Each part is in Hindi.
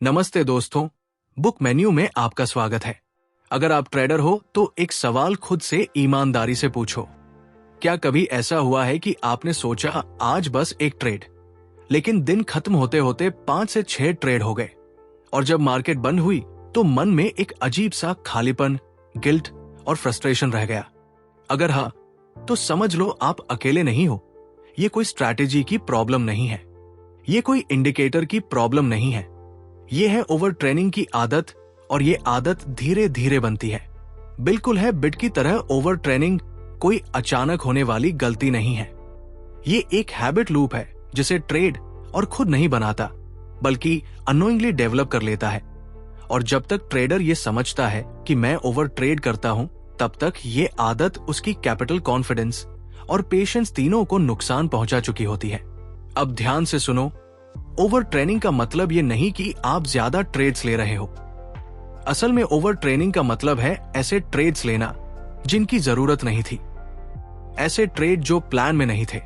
नमस्ते दोस्तों, बुक मेन्यू में आपका स्वागत है। अगर आप ट्रेडर हो तो एक सवाल खुद से ईमानदारी से पूछो। क्या कभी ऐसा हुआ है कि आपने सोचा आज बस एक ट्रेड, लेकिन दिन खत्म होते होते 5 से 6 ट्रेड हो गए और जब मार्केट बंद हुई तो मन में एक अजीब सा खालीपन, गिल्ट और फ्रस्ट्रेशन रह गया? अगर हाँ, तो समझ लो आप अकेले नहीं हो। ये कोई स्ट्रैटेजी की प्रॉब्लम नहीं है, ये कोई इंडिकेटर की प्रॉब्लम नहीं है, ये है ओवर ट्रेनिंग की आदत। और ये आदत धीरे धीरे बनती है। बिल्कुल है बिट की तरह ओवर ट्रेनिंग कोई अचानक होने वाली गलती नहीं है। ये एक हैबिट लूप है जिसे ट्रेड और खुद नहीं बनाता, बल्कि अननोइंगली डेवलप कर लेता है। और जब तक ट्रेडर ये समझता है कि मैं ओवर ट्रेड करता हूं, तब तक ये आदत उसकी कैपिटल कॉन्फिडेंस और पेशेंस तीनों को नुकसान पहुंचा चुकी होती है। अब ध्यान से सुनो, ओवर ट्रेनिंग का मतलब ये नहीं कि आप ज्यादा ट्रेड्स ले रहे हो। असल में ओवर ट्रेनिंग का मतलब है ऐसे ट्रेड्स लेना जिनकी जरूरत नहीं थी, ऐसे ट्रेड जो प्लान में नहीं थे,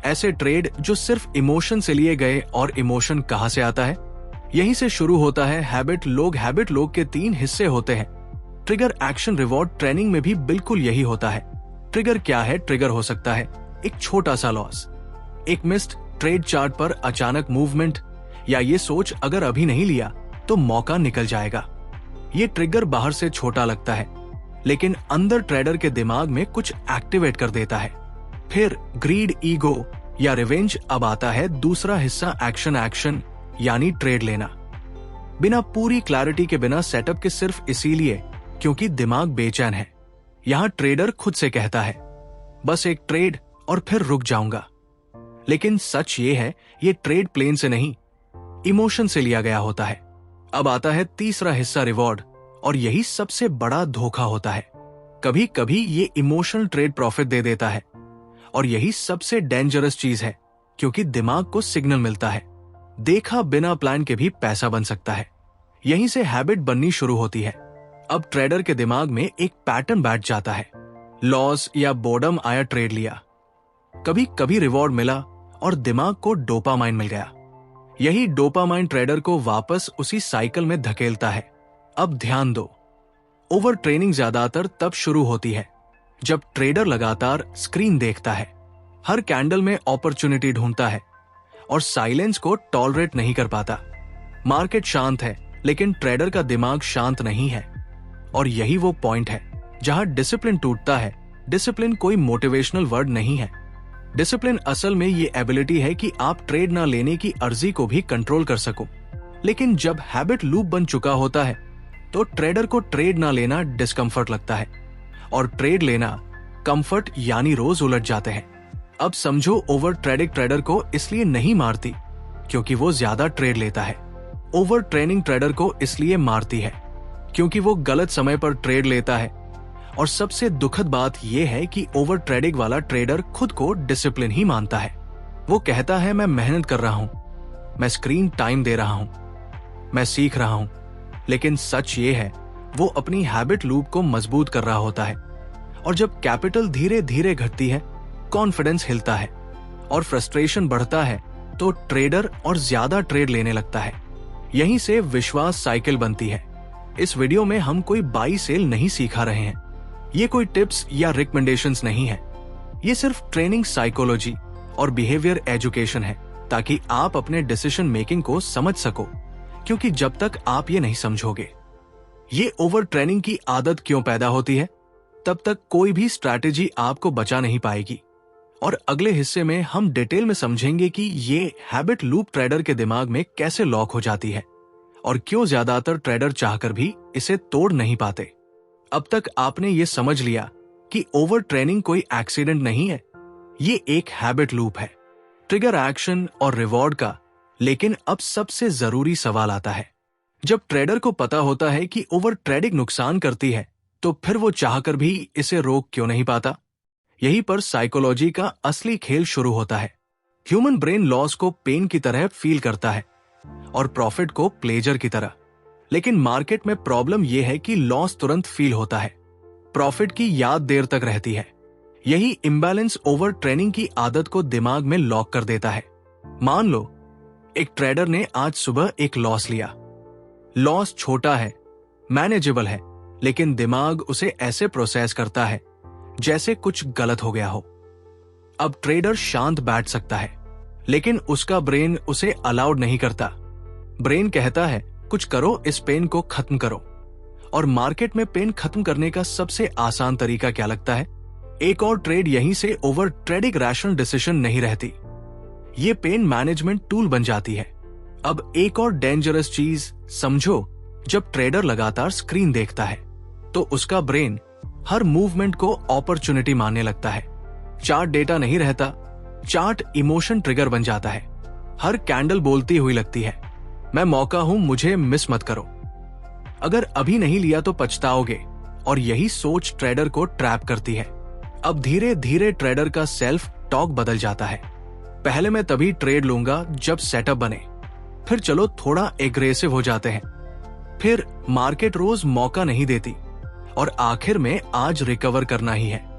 ऐसे ट्रेड जो सिर्फ इमोशन से लिए गए। और इमोशन कहां से आता है? यहीं से शुरू होता है हैबिट लोग के 3 हिस्से होते हैं। Trigger, action, reward. ट्रेनिंग में भी बिल्कुल यही होता है। ट्रिगर क्या है? ट्रिगर हो सकता है एक छोटा सा लॉस, एक मिस्ड ट्रेड चार्ट पर अचानक मूवमेंट, या ये सोच अगर अभी नहीं लिया तो मौका निकल जाएगा। ये ट्रिगर बाहर से छोटा लगता है, लेकिन अंदर ट्रेडर के दिमाग में कुछ एक्टिवेट कर देता है। फिर ग्रीड, ईगो या रिवेंज। अब आता है दूसरा हिस्सा, एक्शन यानी ट्रेड लेना बिना पूरी क्लैरिटी के, बिना सेटअप के, सिर्फ इसीलिए क्योंकि दिमाग बेचैन है। यहां ट्रेडर खुद से कहता है बस एक ट्रेड और फिर रुक जाऊंगा। लेकिन सच ये है, ये ट्रेड प्लेन से नहीं, इमोशन से लिया गया होता है। अब आता है तीसरा हिस्सा, रिवॉर्ड। और यही सबसे बड़ा धोखा होता है। कभी कभी ये इमोशनल ट्रेड प्रॉफिट दे देता है, और यही सबसे डेंजरस चीज है, क्योंकि दिमाग को सिग्नल मिलता है देखा बिना प्लान के भी पैसा बन सकता है। यहीं से हैबिट बननी शुरू होती है। अब ट्रेडर के दिमाग में एक पैटर्न बैठ जाता है। लॉस या बोर्डम आया, ट्रेड लिया, कभी कभी रिवॉर्ड मिला और दिमाग को डोपामाइन मिल गया। यही डोपामाइन ट्रेडर को वापस उसी साइकिल में धकेलता है। अब ध्यान दो, ओवर ट्रेनिंग ज्यादातर तब शुरू होती है जब ट्रेडर लगातार स्क्रीन देखता है, हर कैंडल में अपॉर्चुनिटी ढूंढता है और साइलेंस को टॉलरेट नहीं कर पाता। मार्केट शांत है, लेकिन ट्रेडर का दिमाग शांत नहीं है। और यही वो पॉइंट है जहां डिसिप्लिन टूटता है। डिसिप्लिन कोई मोटिवेशनल वर्ड नहीं है। डिसिप्लिन असल में ये एबिलिटी है कि आप ट्रेड ना लेने की अर्जी को भी कंट्रोल कर सको। लेकिन जब हैबिट लूप बन चुका होता है तो ट्रेडर को ट्रेड ना लेना डिस्कंफर्ट लगता है, और ट्रेड लेना कंफर्ट, यानी रोज उलट जाते हैं। अब समझो, ओवर ट्रेडिंग ट्रेडर को इसलिए नहीं मारती क्योंकि वो ज्यादा ट्रेड लेता है। ओवर ट्रेनिंग ट्रेडर को इसलिए मारती है क्योंकि वो गलत समय पर ट्रेड लेता है। और सबसे दुखद बात यह है कि ओवर ट्रेडिंग वाला ट्रेडर खुद को डिसिप्लिन ही मानता है। वो कहता है मैं मेहनत कर रहा हूं, मैं स्क्रीन टाइम दे रहा हूं, मैं सीख रहा हूं। लेकिन सच ये है, वो अपनी हैबिट लूप को मजबूत कर रहा होता है। और जब कैपिटल धीरे धीरे घटती है, कॉन्फिडेंस हिलता है और फ्रस्ट्रेशन बढ़ता है, तो ट्रेडर और ज्यादा ट्रेड लेने लगता है। यहीं से विश्वास साइकिल बनती है। इस वीडियो में हम कोई बाई सेल नहीं सिखा रहे हैं, ये कोई टिप्स या रिकमेंडेशंस नहीं है। ये सिर्फ ट्रेनिंग, साइकोलॉजी और बिहेवियर एजुकेशन है, ताकि आप अपने डिसीजन मेकिंग को समझ सको। क्योंकि जब तक आप ये नहीं समझोगे ये ओवर ट्रेनिंग की आदत क्यों पैदा होती है, तब तक कोई भी स्ट्रैटेजी आपको बचा नहीं पाएगी। और अगले हिस्से में हम डिटेल में समझेंगे कि ये हैबिट लूप ट्रेडर के दिमाग में कैसे लॉक हो जाती है और क्यों ज्यादातर ट्रेडर चाहकर भी इसे तोड़ नहीं पाते। अब तक आपने ये समझ लिया कि ओवर ट्रेनिंग कोई एक्सीडेंट नहीं है, ये एक हैबिट लूप है, ट्रिगर, एक्शन और रिवॉर्ड का। लेकिन अब सबसे जरूरी सवाल आता है, जब ट्रेडर को पता होता है कि ओवर ट्रेडिंग नुकसान करती है, तो फिर वो चाहकर भी इसे रोक क्यों नहीं पाता? यहीं पर साइकोलॉजी का असली खेल शुरू होता है। ह्यूमन ब्रेन लॉस को पेन की तरह फील करता है और प्रॉफिट को प्लेजर की तरह। लेकिन मार्केट में प्रॉब्लम यह है कि लॉस तुरंत फील होता है, प्रॉफिट की याद देर तक रहती है। यही इम्बैलेंस ओवर ट्रेनिंग की आदत को दिमाग में लॉक कर देता है। मान लो एक ट्रेडर ने आज सुबह एक लॉस लिया, लॉस छोटा है, मैनेजेबल है, लेकिन दिमाग उसे ऐसे प्रोसेस करता है जैसे कुछ गलत हो गया हो। अब ट्रेडर शांत बैठ सकता है, लेकिन उसका ब्रेन उसे अलाउड नहीं करता। ब्रेन कहता है कुछ करो, इस पेन को खत्म करो। और मार्केट में पेन खत्म करने का सबसे आसान तरीका क्या लगता है? एक और ट्रेड यहीं से ओवर ट्रेडिंग रैशनल डिसीजन नहीं रहती, ये पेन मैनेजमेंट टूल बन जाती है। अब एक और डेंजरस चीज समझो, जब ट्रेडर लगातार स्क्रीन देखता है तो उसका ब्रेन हर मूवमेंट को अपॉर्चुनिटी मानने लगता है। चार्ट डेटा नहीं रहता, चार्ट इमोशन ट्रिगर बन जाता है। हर कैंडल बोलती हुई लगती है, मैं मौका हूं, मुझे मिस मत करो। अगर अभी नहीं लिया तो पछताओगे। और यही सोच ट्रेडर को ट्रैप करती है। अब धीरे धीरे ट्रेडर का सेल्फ टॉक बदल जाता है। पहले मैं तभी ट्रेड लूंगा जब सेटअप बने, फिर चलो थोड़ा एग्रेसिव हो जाते हैं, फिर मार्केट रोज मौका नहीं देती, और आखिर में आज रिकवर करना ही है।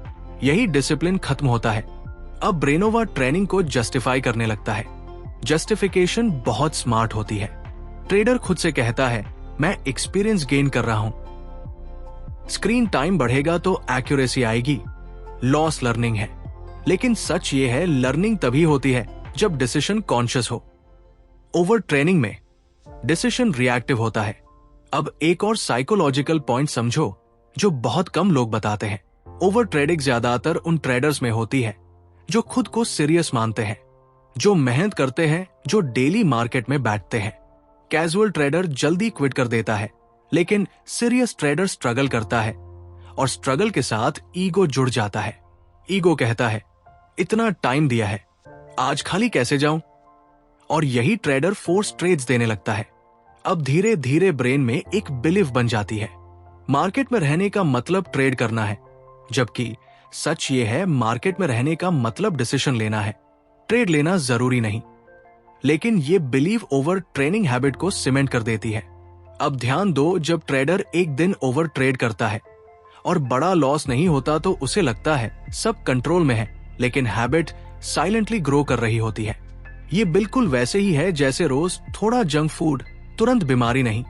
यही डिसिप्लिन खत्म होता है। अब ब्रेनोवा ट्रेनिंग को जस्टिफाई करने लगता है। जस्टिफिकेशन बहुत स्मार्ट होती है। ट्रेडर खुद से कहता है मैं एक्सपीरियंस गेन कर रहा हूं, स्क्रीन टाइम बढ़ेगा तो एक्यूरेसी आएगी, लॉस लर्निंग है। लेकिन सच ये है, लर्निंग तभी होती है जब डिसीजन कॉन्शियस हो। ओवर ट्रेनिंग में डिसीजन रिएक्टिव होता है। अब एक और साइकोलॉजिकल पॉइंट समझो जो बहुत कम लोग बताते हैं। ओवर ट्रेडिंग ज्यादातर उन ट्रेडर्स में होती है जो खुद को सीरियस मानते हैं, जो मेहनत करते हैं, जो डेली मार्केट में बैठते हैं। कैजुअल ट्रेडर जल्दी क्विट कर देता है, लेकिन सीरियस ट्रेडर स्ट्रगल करता है, और स्ट्रगल के साथ ईगो जुड़ जाता है। ईगो कहता है इतना टाइम दिया है, आज खाली कैसे जाऊं? और यही ट्रेडर फोर्स ट्रेड्स देने लगता है। अब धीरे धीरे ब्रेन में एक बिलीफ बन जाती है, मार्केट में रहने का मतलब ट्रेड करना है, जबकि सच ये है मार्केट में रहने का मतलब डिसीजन लेना है, ट्रेड लेना जरूरी नहीं। लेकिन ये बिलीव ओवर ट्रेनिंग हैबिट को सीमेंट कर देती है। अब ध्यान दो, जब ट्रेडर एक दिन ओवर ट्रेड करता है और बड़ा लॉस नहीं होता तो उसे लगता है सब कंट्रोल में है, लेकिन हैबिट साइलेंटली ग्रो कर रही होती है। ये बिल्कुल वैसे ही है जैसे रोज थोड़ा जंक फूड, तुरंत बीमारी नहीं,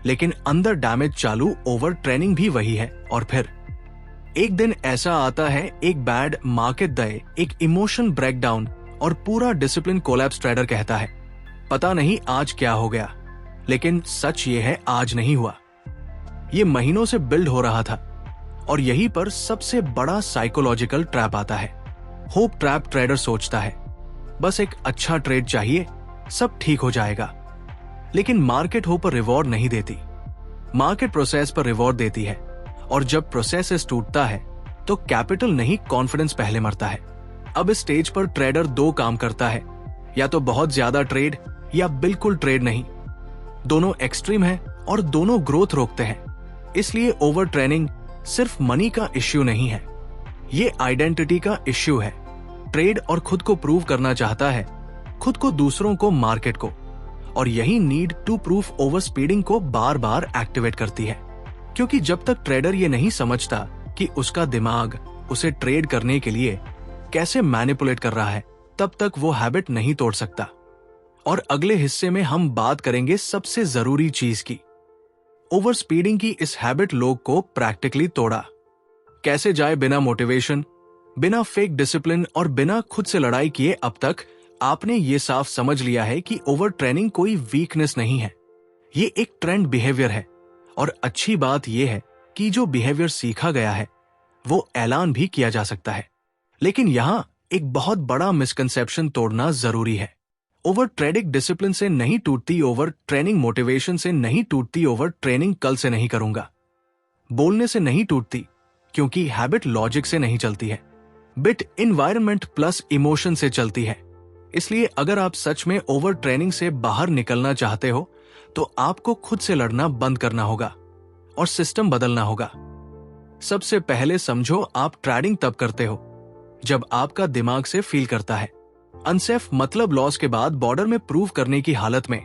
लेकिन अंदर डैमेज चालू। ओवर ट्रेनिंग भी वही है। और फिर एक दिन ऐसा आता है, एक बैड मार्केट डे, एक इमोशन ब्रेकडाउन, और पूरा डिसिप्लिन कोलैप्स। ट्रेडर कहता है पता नहीं आज क्या हो गया, लेकिन सच ये है आज नहीं हुआ, ये महीनों से बिल्ड हो रहा था। और यहीं पर सबसे बड़ा साइकोलॉजिकल ट्रैप आता है, होप ट्रैप। ट्रेडर सोचता है बस एक अच्छा ट्रेड चाहिए, सब ठीक हो जाएगा। लेकिन मार्केट होप पर रिवॉर्ड नहीं देती, मार्केट प्रोसेस पर रिवॉर्ड देती है। और जब प्रोसेस टूटता है तो कैपिटल नहीं, कॉन्फिडेंस पहले मरता है। अब इस स्टेज पर ट्रेडर दो काम करता है, या तो बहुत ज्यादा ट्रेड या बिल्कुल ट्रेड नहीं। दोनों एक्सट्रीम है और दोनों ग्रोथ रोकते हैं। इसलिए ओवर ट्रेनिंग सिर्फ मनी का इश्यू नहीं है, ये आइडेंटिटी का इश्यू है। ट्रेड और खुद को प्रूव करना चाहता है, खुद को, दूसरों को, मार्केट को। और यही need to proof over speeding को बार बार एक्टिवेट करती है। क्योंकि जब तक ट्रेडर ये नहीं समझता कि उसका दिमाग उसे ट्रेड करने के लिए कैसे मैनिपुलेट कर रहा है, तब तक वो हैबिट नहीं तोड़ सकता। और अगले हिस्से में हम बात करेंगे सबसे जरूरी चीज की, ओवर स्पीडिंग की इस हैबिट लोग को प्रैक्टिकली तोड़ा। कैसे जाए बिना मोटिवेशन, बिना फेक डिसिप्लिन और बिना खुद से लड़ाई किए। अब तक आपने ये साफ समझ लिया है कि ओवर ट्रेनिंग कोई वीकनेस नहीं है, ये एक ट्रेंड बिहेवियर है। और अच्छी बात यह है कि जो बिहेवियर सीखा गया है वो ऐलान भी किया जा सकता है। लेकिन यहां एक बहुत बड़ा मिसकंसेप्शन तोड़ना जरूरी है। ओवर ट्रेडिंग डिसिप्लिन से नहीं टूटती, ओवर ट्रेनिंग मोटिवेशन से नहीं टूटती, ओवर ट्रेनिंग कल से नहीं करूंगा बोलने से नहीं टूटती, क्योंकि हैबिट लॉजिक से नहीं चलती है, बिट इन्वायरमेंट प्लस इमोशन से चलती है। इसलिए अगर आप सच में ओवर ट्रेनिंग से बाहर निकलना चाहते हो तो आपको खुद से लड़ना बंद करना होगा और सिस्टम बदलना होगा। सबसे पहले समझो, आप ट्रेडिंग तब करते हो जब आपका दिमाग से फील करता है अनसेफ, मतलब लॉस के बाद बॉर्डर में प्रूव करने की हालत में,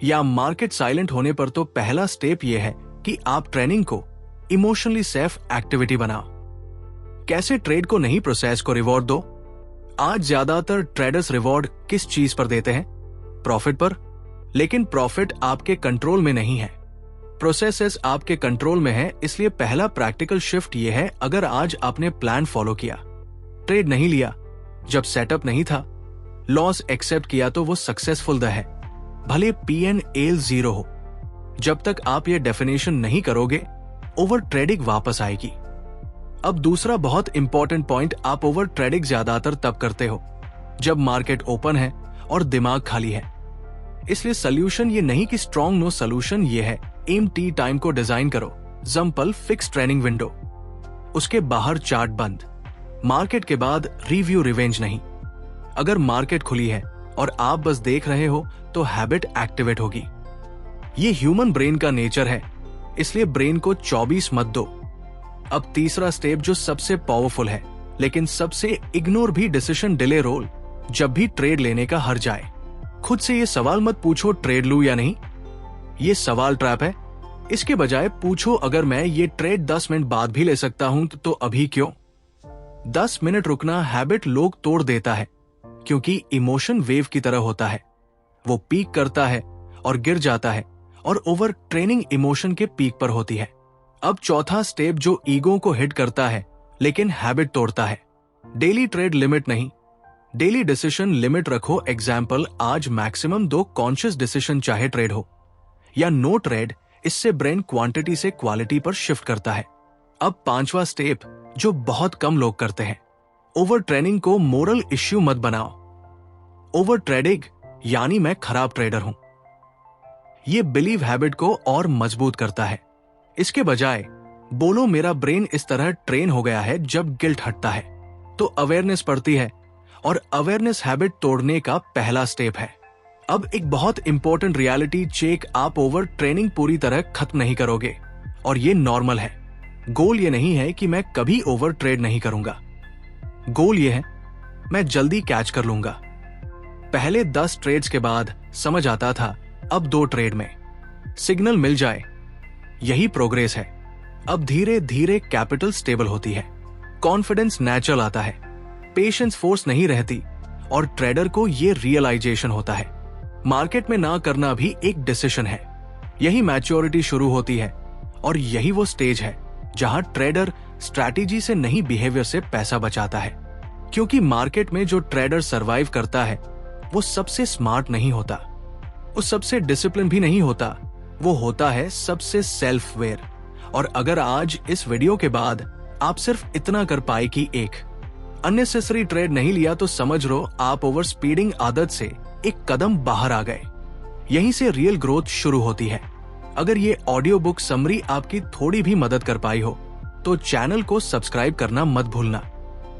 या मार्केट साइलेंट होने पर। तो पहला स्टेप यह है कि आप ट्रेनिंग को इमोशनली सेफ एक्टिविटी बनाओ। कैसे? ट्रेड को नहीं, प्रोसेस को रिवॉर्ड दो। आज ज्यादातर ट्रेडर्स रिवॉर्ड किस चीज पर देते हैं? प्रॉफिट पर, लेकिन प्रॉफिट आपके कंट्रोल में नहीं है। प्रोसेसेस आपके कंट्रोल में है। इसलिए पहला प्रैक्टिकल शिफ्ट यह है, अगर आज आपने प्लान फॉलो किया, ट्रेड नहीं लिया जब सेटअप नहीं था, लॉस एक्सेप्ट किया, तो वो सक्सेसफुल है, भले P&L 0 हो। जब तक आप ये डेफिनेशन नहीं करोगे, ओवर ट्रेडिंग वापस आएगी। अब दूसरा बहुत इंपॉर्टेंट पॉइंट, आप ओवर ट्रेडिंग ज्यादातर तब करते हो जब मार्केट ओपन है और दिमाग खाली है। इसलिए सोल्यूशन ये नहीं कि स्ट्रॉन्ग नो, सोल्यूशन ये है एम-टी टाइम को डिजाइन करो, एग्जांपल फिक्स ट्रेडिंग विंडो, उसके बाहर चार्ट बंद, मार्केट के बाद रिव्यू रिवेंज नहीं। अगर मार्केट खुली है और आप बस देख रहे हो तो हैबिट एक्टिवेट होगी। ये ह्यूमन ब्रेन का नेचर है, इसलिए ब्रेन को 24 मत दो। अब तीसरा स्टेप जो सबसे पावरफुल है लेकिन सबसे इग्नोर भी, डिसीजन डिले रोल। जब भी ट्रेड लेने का हर जाए, खुद से ये सवाल मत पूछो ट्रेड लूं या नहीं, ये सवाल ट्रैप है। इसके बजाय पूछो, अगर मैं ये ट्रेड 10 मिनट बाद भी ले सकता हूं तो अभी क्यों? 10 मिनट रुकना हैबिट लोग तोड़ देता है, क्योंकि इमोशन वेव की तरह होता है, वो पीक करता है और गिर जाता है, और ओवर ट्रेनिंग इमोशन के पीक पर होती है। अब चौथा स्टेप जो ईगो को हिट करता है लेकिन हैबिट तोड़ता है, डेली ट्रेड लिमिट नहीं, डेली डिसीजन लिमिट रखो। एग्जाम्पल, आज मैक्सिमम 2 कॉन्शियस डिसीजन चाहे ट्रेड हो या नो ट्रेड। इससे ब्रेन क्वांटिटी से क्वालिटी पर शिफ्ट करता है। अब पांचवा स्टेप जो बहुत कम लोग करते हैं, ओवर ट्रेनिंग को मोरल इश्यू मत बनाओ। ओवर ट्रेडिंग यानी मैं खराब ट्रेडर हूं, ये बिलीव हैबिट को और मजबूत करता है। इसके बजाय बोलो, मेरा ब्रेन इस तरह ट्रेन हो गया है। जब गिल्ट हटता है तो अवेयरनेस बढ़ती है, और अवेयरनेस हैबिट तोड़ने का पहला स्टेप है। अब एक बहुत इंपॉर्टेंट रियलिटी चेक, आप ओवर ट्रेनिंग पूरी तरह खत्म नहीं करोगे, और ये नॉर्मल है। गोल ये नहीं है कि मैं कभी ओवर ट्रेड नहीं करूंगा, गोल ये है मैं जल्दी कैच कर लूंगा। पहले 10 ट्रेड्स के बाद समझ आता था, अब 2 ट्रेड में सिग्नल मिल जाए, यही प्रोग्रेस है। अब धीरे धीरे कैपिटल स्टेबल होती है, कॉन्फिडेंस नेचुरल आता है, पेशेंस फोर्स नहीं रहती, और ट्रेडर को ये रियलाइजेशन होता है मार्केट में ना करना भी एक डिसीजन है। यही मैच्योरिटी शुरू होती है, और यही वो स्टेज है जहां ट्रेडर स्ट्रैटेजी से नहीं बिहेवियर से पैसा बचाता है। क्योंकि मार्केट में जो ट्रेडर सरवाइव करता है वो सबसे स्मार्ट नहीं होता, वो सबसे डिसिप्लिन भी नहीं होता, वो होता है सबसे सेल्फ वेयर। और अगर आज इस वीडियो के बाद आप सिर्फ इतना कर पाए कि एक अननेसेसरी ट्रेड नहीं लिया, तो समझ लो आप ओवर स्पीडिंग आदत से एक कदम बाहर आ गए। यहीं से रियल ग्रोथ शुरू होती है। अगर ये ऑडियो बुक समरी आपकी थोड़ी भी मदद कर पाई हो तो चैनल को सब्सक्राइब करना मत भूलना।